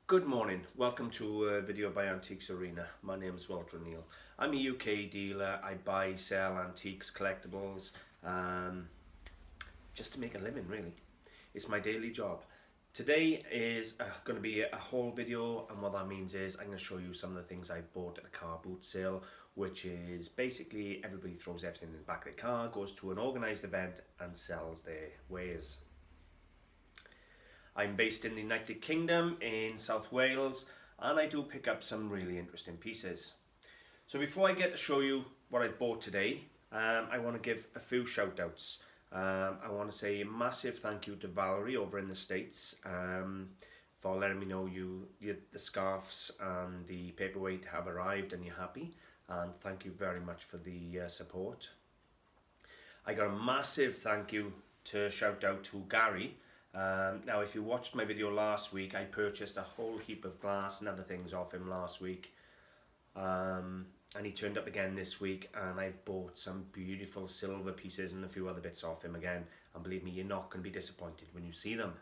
Good morning, welcome to a video by Antiquesarena. My name is Walter Neal. I'm a UK dealer. I buy, sell antiques, collectibles, just to make a living really. It's my daily job. Today is going to be a haul video, and what that means is I'm going to show you some of the things I've bought at a car boot sale, which is basically everybody throws everything in the back of their car, goes to an organised event and sells their wares. I'm based in the United Kingdom in South Wales, and I do pick up some really interesting pieces. So before I get to show you what I've bought today, I want to give a few shout outs. I want to say a massive thank you to Valerie over in the States for letting me know the scarves and the paperweight have arrived and you're happy, and thank you very much for the support. I got a massive thank you to shout out to Gary. Now if you watched my video last week, I purchased a whole heap of glass and other things off him last week, and he turned up again this week, and I've bought some beautiful silver pieces and a few other bits off him again, and believe me, you're not going to be disappointed when you see them.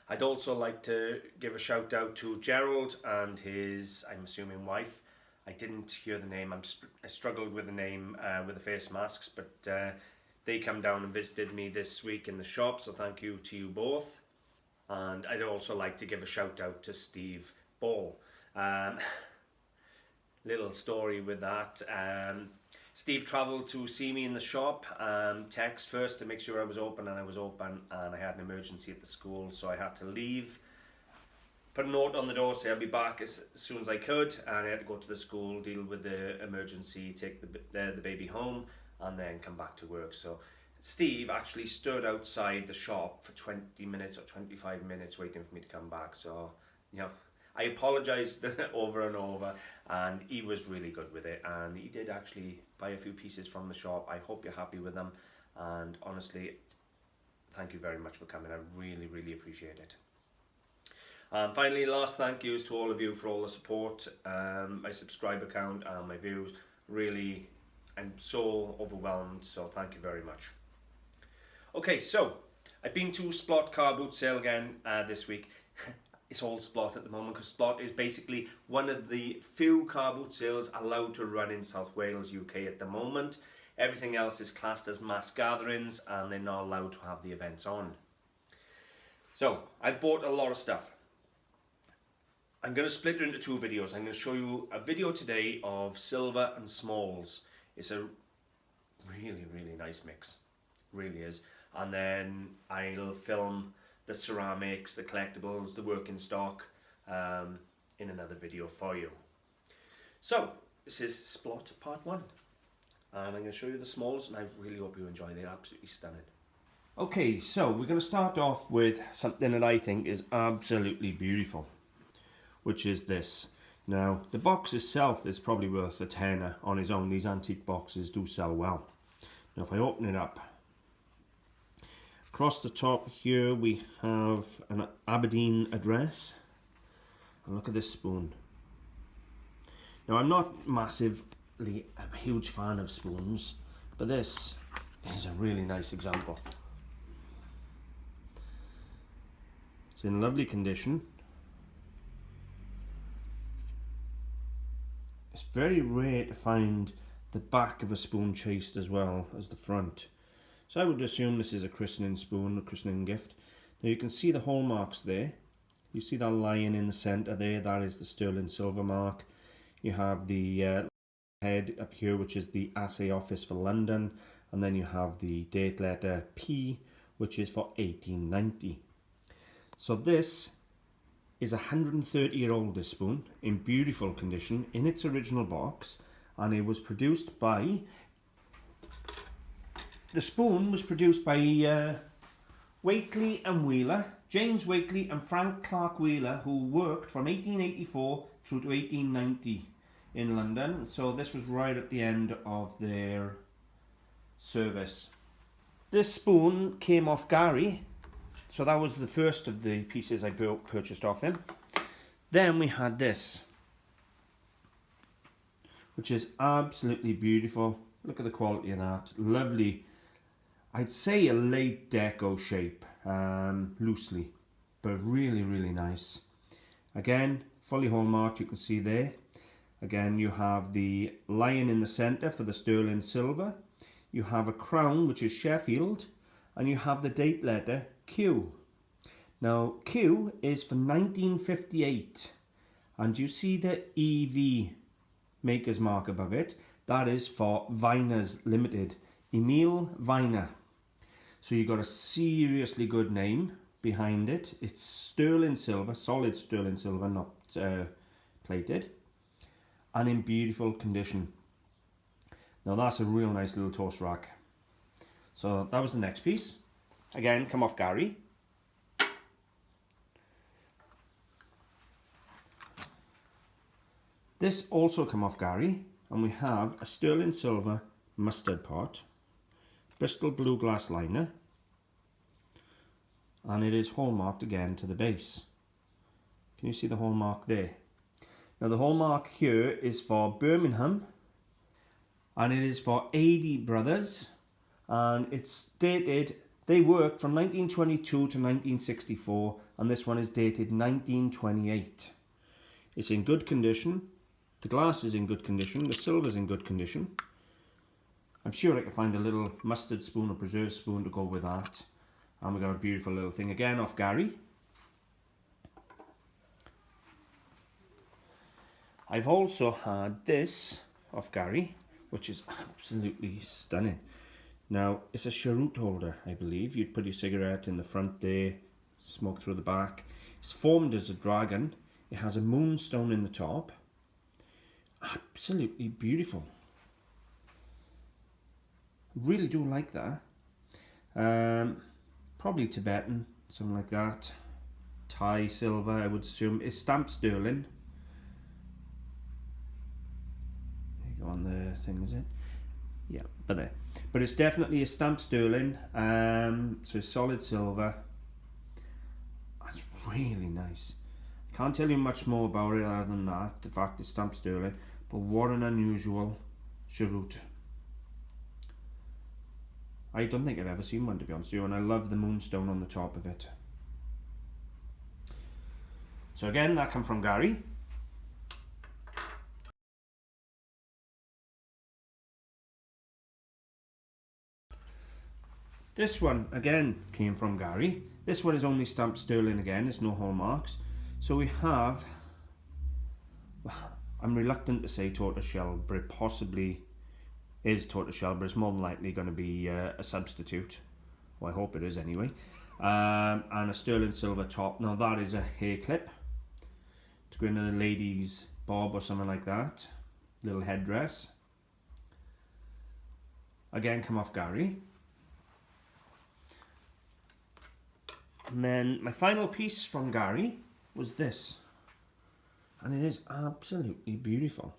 I'd also like to give a shout out to Gerald and his, I'm assuming, wife. I didn't hear the name. I struggled with the name with the face masks, but they come down and visited me this week in the shop, so thank you to you both. And I'd also like to give a shout out to Steve Ball. Little story with that. Steve travelled to see me in the shop, text first to make sure I was open, and I was open, and I had an emergency at the school, so I had to leave. Put a note on the door, say I'll be back as soon as I could, and I had to go to the school, deal with the emergency, take the baby home, and then come back to work. So Steve actually stood outside the shop for 20 minutes or 25 minutes waiting for me to come back. So, you know, I apologised over and over, and he was really good with it, and he did actually buy a few pieces from the shop. I hope you're happy with them, and honestly, thank you very much for coming. I really appreciate it. Finally, last thank yous to all of you for all the support, my subscriber count and my views. Really, I'm so overwhelmed, so thank you very much. Okay, so I've been to Splott car boot sale again this week. It's all Splott at the moment, because Splott is basically one of the few car boot sales allowed to run in South Wales, UK at the moment. Everything else is classed as mass gatherings, and they're not allowed to have the events on. So I've bought a lot of stuff. I'm going to split it into two videos. I'm going to show you a video today of silver and smalls. It's a really nice mix, really is. And then I'll film the ceramics, the collectibles, the work in stock in another video for you. So this is Splott part 1, and I'm going to show you the smalls, and I really hope you enjoy. They're absolutely stunning. Okay, so we're going to start off with something that I think is absolutely beautiful, which is this. Now, the box itself is probably worth a tenner on its own. These antique boxes do sell well. Now, if I open it up, across the top here we have an Aberdeen address. And look at this spoon. Now, I'm not massively a huge fan of spoons, but this is a really nice example. It's in lovely condition. It's very rare to find the back of a spoon chased as well as the front. So I would assume this is a christening spoon, a christening gift. Now you can see the hallmarks there. You see that lion in the centre there, that is the sterling silver mark. You have the head up here, which is the assay office for London. And then you have the date letter P, which is for 1890. So this is a 130-year-old, this spoon, in beautiful condition, in its original box, and it was produced by... The spoon was produced by Whately and Wheeler, James Whately and Frank Clark Wheeler, who worked from 1884 through to 1890 in London. So this was right at the end of their service. This spoon came off Gary. So that was the first of the pieces I purchased off him. Then we had this, which is absolutely beautiful. Look at the quality of that. Lovely. I'd say a late deco shape, loosely, but really nice. Again, fully hallmarked, you can see there. Again, you have the lion in the centre for the sterling silver. You have a crown, which is Sheffield, and you have the date letter Q. Now, Q is for 1958, and you see the EV maker's mark above it. That is for Viners Limited, Emil Viner. So you got a seriously good name behind it. It's sterling silver, solid sterling silver, not plated, and in beautiful condition. Now that's a real nice little toast rack. So that was the next piece. Again, come off Gary. This also come off Gary, and we have a sterling silver mustard pot, Bristol blue glass liner, and it is hallmarked again to the base. Can you see the hallmark there? Now the hallmark here is for Birmingham, and it is for AD Brothers, and it's dated, they worked from 1922 to 1964, and this one is dated 1928. It's in good condition. The glass is in good condition, the silver is in good condition. I'm sure I can find a little mustard spoon or preserve spoon to go with that. And we've got a beautiful little thing again off Gary. I've also had this off Gary, which is absolutely stunning. Now, it's a cheroot holder, I believe. You'd put your cigarette in the front there, smoke through the back. It's formed as a dragon. It has a moonstone in the top. Absolutely beautiful. Really do like that. Probably Tibetan, something like that. Thai silver, I would assume. It's stamped sterling. There you go on the thing, is it? Yeah, but there. But it's definitely a stamped sterling. So it's solid silver. That's really nice. Can't tell you much more about it other than that. The fact it's stamped sterling. But what an unusual cheroot. I don't think I've ever seen one, to be honest with you, and I love the moonstone on the top of it. So again, that come from Gary. This one again came from Gary. This one is only stamped sterling again, it's no hallmarks. So we have, I'm reluctant to say tortoiseshell, but it possibly is tortoiseshell, but it's more than likely going to be a substitute. Well, I hope it is anyway. And a sterling silver top. Now that is a hair clip to go into a lady's bob or something like that. Little headdress. Again, come off Gary. And then my final piece from Gary was this. And it is absolutely beautiful.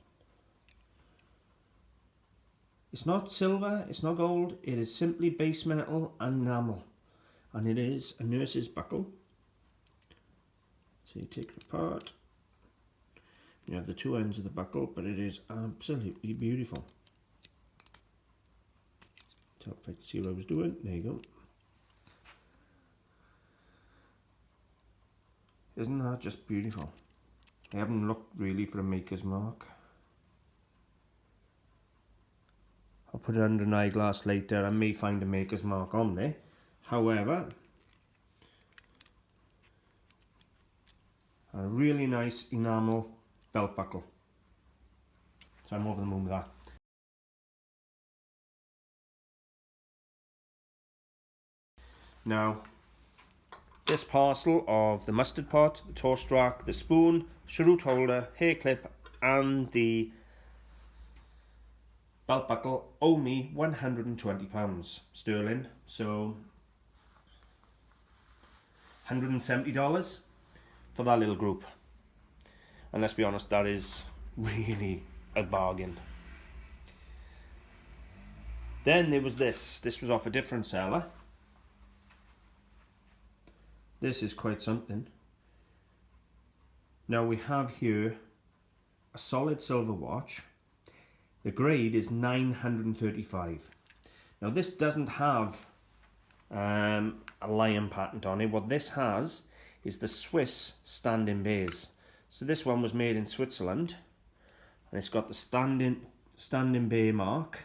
It's not silver, it's not gold, it is simply base metal and enamel. And it is a nurse's buckle. So you take it apart. You have the two ends of the buckle, but it is absolutely beautiful. Tell if I can see what I was doing. There you go. Isn't that just beautiful? I haven't looked really for a maker's mark. I'll put it under an eyeglass later. I may find a maker's mark on there. However, a really nice enamel belt buckle. So I'm over the moon with that. Now, this parcel of the mustard pot, the toast rack, the spoon, cheroot holder, hair clip, and the belt buckle owe me £120 sterling, so $170 for that little group. And let's be honest, that is really a bargain. Then there was this was off a different seller. This is quite something. Now we have here a solid silver watch. The grade is 935. Now this doesn't have a lion patent on it. What this has is the Swiss standing bays. So this one was made in Switzerland, and it's got the standing bay mark.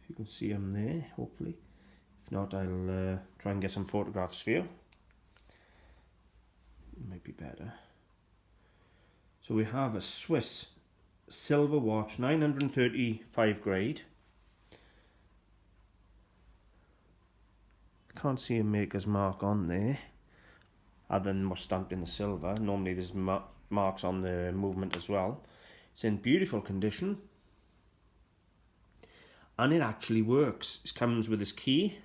If you can see them there, hopefully. If not, I'll try and get some photographs for you. It might be better. So we have a Swiss silver watch, 935 grade. Can't see a maker's mark on there, other than what's stamped in the silver. Normally there's marks on the movement as well. It's in beautiful condition, and it actually works. It comes with this key,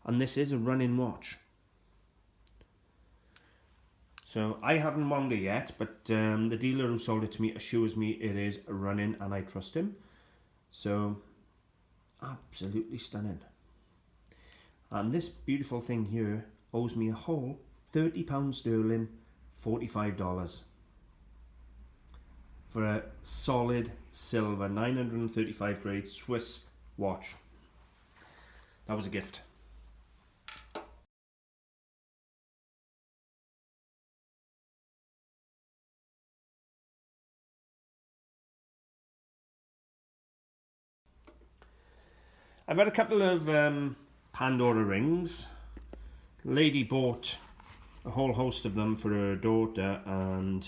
and this is a running watch. So I haven't wound it yet, but the dealer who sold it to me assures me it is running, and I trust him. So absolutely stunning. And this beautiful thing here owes me a whole £30 sterling, $45 for a solid silver 935 grade Swiss watch. That was a gift. I've had a couple of Pandora Rings. Lady bought a whole host of them for her daughter, and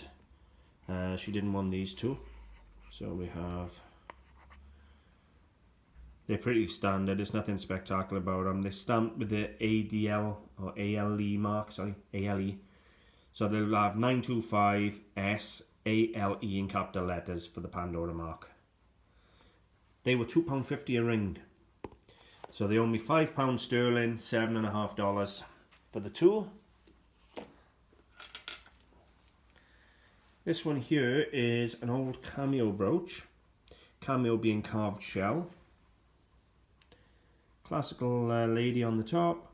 she didn't want these two. So we have, they're pretty standard, there's nothing spectacular about them. They're stamped with the ADL or ALE mark, sorry, ALE. So they'll have 925S ALE in capital letters for the Pandora mark. They were £2.50 a ring. So they owe me £5 sterling, $7.50 for the two. This one here is an old Cameo brooch. Cameo being carved shell. Classical lady on the top.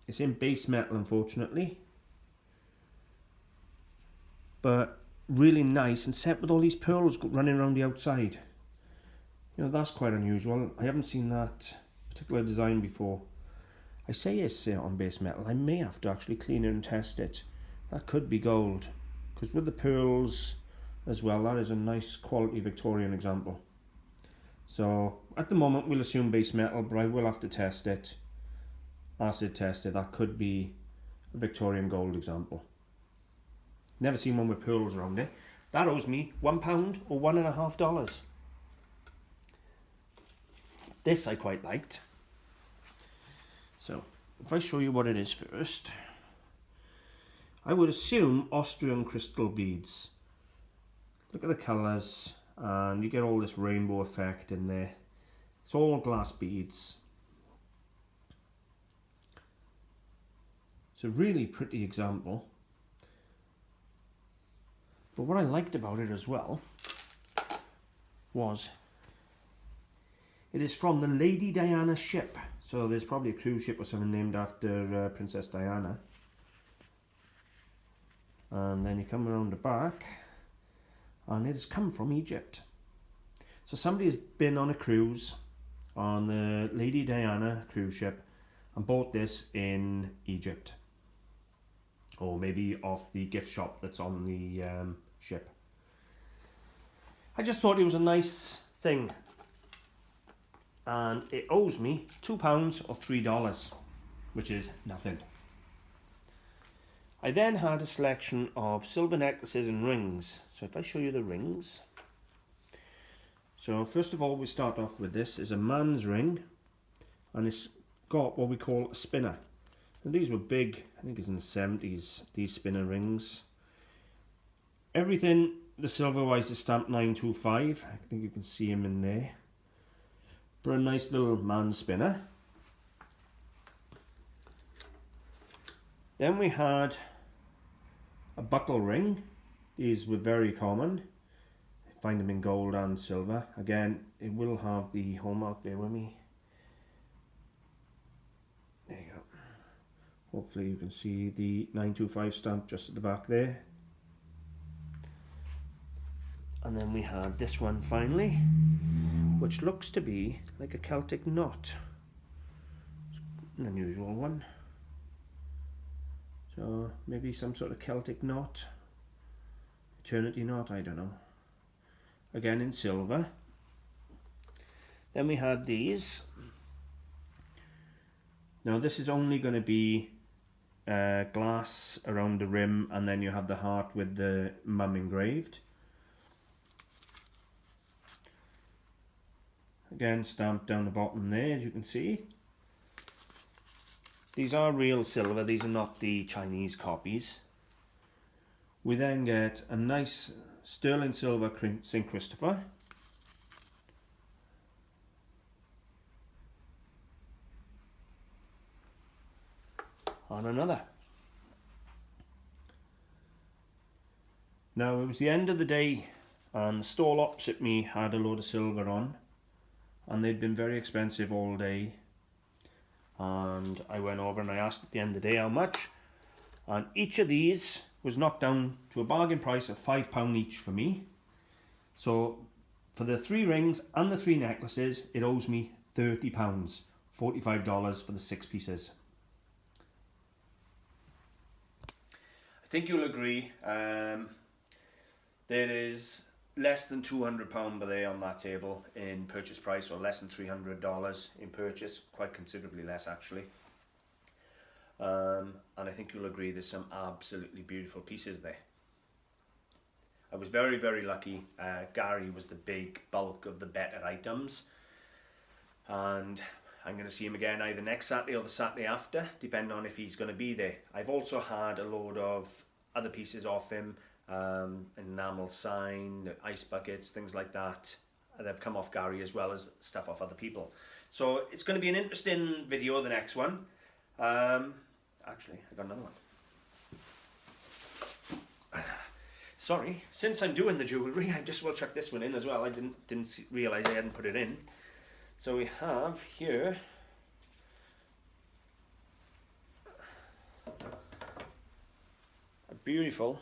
It's in base metal, unfortunately, but really nice, and set with all these pearls running around the outside. You know, that's quite unusual. I haven't seen that particular design before. I say it's on base metal. I may have to actually clean it and test it. That could be gold, because with the pearls as well, that is a nice quality Victorian example. So at the moment we'll assume base metal, but I will have to test it, acid test it. That could be a Victorian gold example. Never seen one with pearls around it. That owes me £1 or $1.50. This I quite liked. So if I show you what it is first, I would assume Austrian crystal beads. Look at the colours, and you get all this rainbow effect in there. It's all glass beads. It's a really pretty example. But what I liked about it as well was it is from the Lady Diana ship. So there's probably a cruise ship or something named after Princess Diana. And then you come around the back, and it has come from Egypt. So somebody has been on a cruise on the Lady Diana cruise ship and bought this in Egypt, or maybe off the gift shop that's on the ship. I just thought it was a nice thing, and it owes me £2 or $3, which is nothing. I then had a selection of silver necklaces and rings. So if I show you the rings. So first of all, we start off with this is a man's ring, and it's got what we call a spinner. And these were big, I think it's in the 70s, these spinner rings. Everything, the silver wise, is stamped 925. I think you can see him in there. For a nice little man spinner. Then we had a buckle ring. These were very common. Find them in gold and silver. Again, it will have the hallmark there with me. There you go. Hopefully you can see the 925 stamp just at the back there. And then we had this one finally, which looks to be like a Celtic knot. It's an unusual one. So maybe some sort of Celtic knot, eternity knot, I don't know. Again in silver. Then we had these. Now this is only going to be glass around the rim, and then you have the heart with the mum engraved. Again stamped down the bottom there, as you can see. These are real silver, these are not the Chinese copies. We then get a nice sterling silver St. Christopher. On another. Now it was the end of the day and the stall opposite me had a load of silver on, and they'd been very expensive all day, and I went over and I asked at the end of the day how much, and each of these was knocked down to a bargain price of £5 each for me. So for the 3 rings and the 3 necklaces it owes me £30, $45 for the 6 pieces. I think you'll agree, there is less than £200 per day on that table in purchase price, or less than $300 in purchase, quite considerably less actually. And I think you'll agree there's some absolutely beautiful pieces there. I was very, very lucky. Gary was the big bulk of the better items, and I'm going to see him again either next Saturday or the Saturday after, depending on if he's going to be there. I've also had a load of other pieces off him, enamel sign, ice buckets, things like that. They've come off Gary as well as stuff off other people. So it's going to be an interesting video, the next one. Actually, I got another one. Sorry, since I'm doing the jewellery, I just will chuck this one in as well. I didn't realise I hadn't put it in. So we have here a beautiful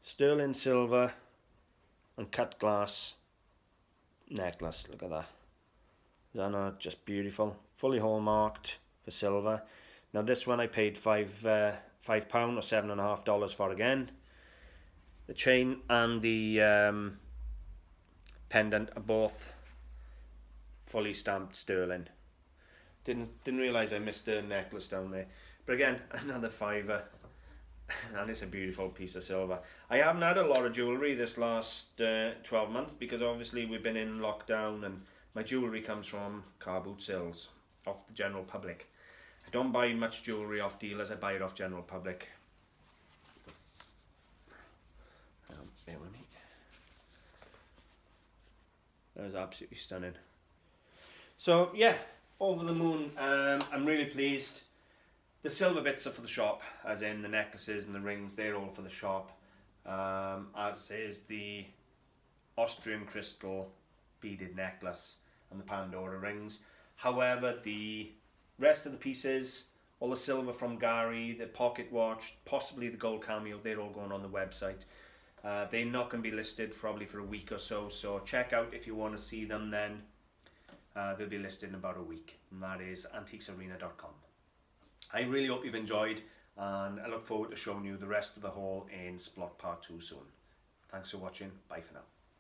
sterling silver and cut glass necklace. Look at that. Is that not just beautiful? Fully hallmarked for silver. Now this one I paid £5 or $7.50 for again. The chain and the pendant are both fully stamped sterling. Didn't realise I missed a necklace down there. But again, another £5, and it's a beautiful piece of silver. I haven't had a lot of jewellery this last 12 months because obviously we've been in lockdown, and my jewellery comes from car boot sales off the general public. I don't buy much jewellery off dealers, I buy it off general public. Bear with me. That was absolutely stunning. So yeah, over the moon. I'm really pleased. The silver bits are for the shop, as in the necklaces and the rings, they're all for the shop. As is the Austrian crystal beaded necklace and the Pandora rings. However, the rest of the pieces, all the silver from Gary, the pocket watch, possibly the gold cameo, they're all going on the website. They're not going to be listed probably for a week or so, so check out if you want to see them then. They'll be listed in about a week, and that is Antiquesarena.com. I really hope you've enjoyed, and I look forward to showing you the rest of the haul in Splott Part 2 soon. Thanks for watching. Bye for now.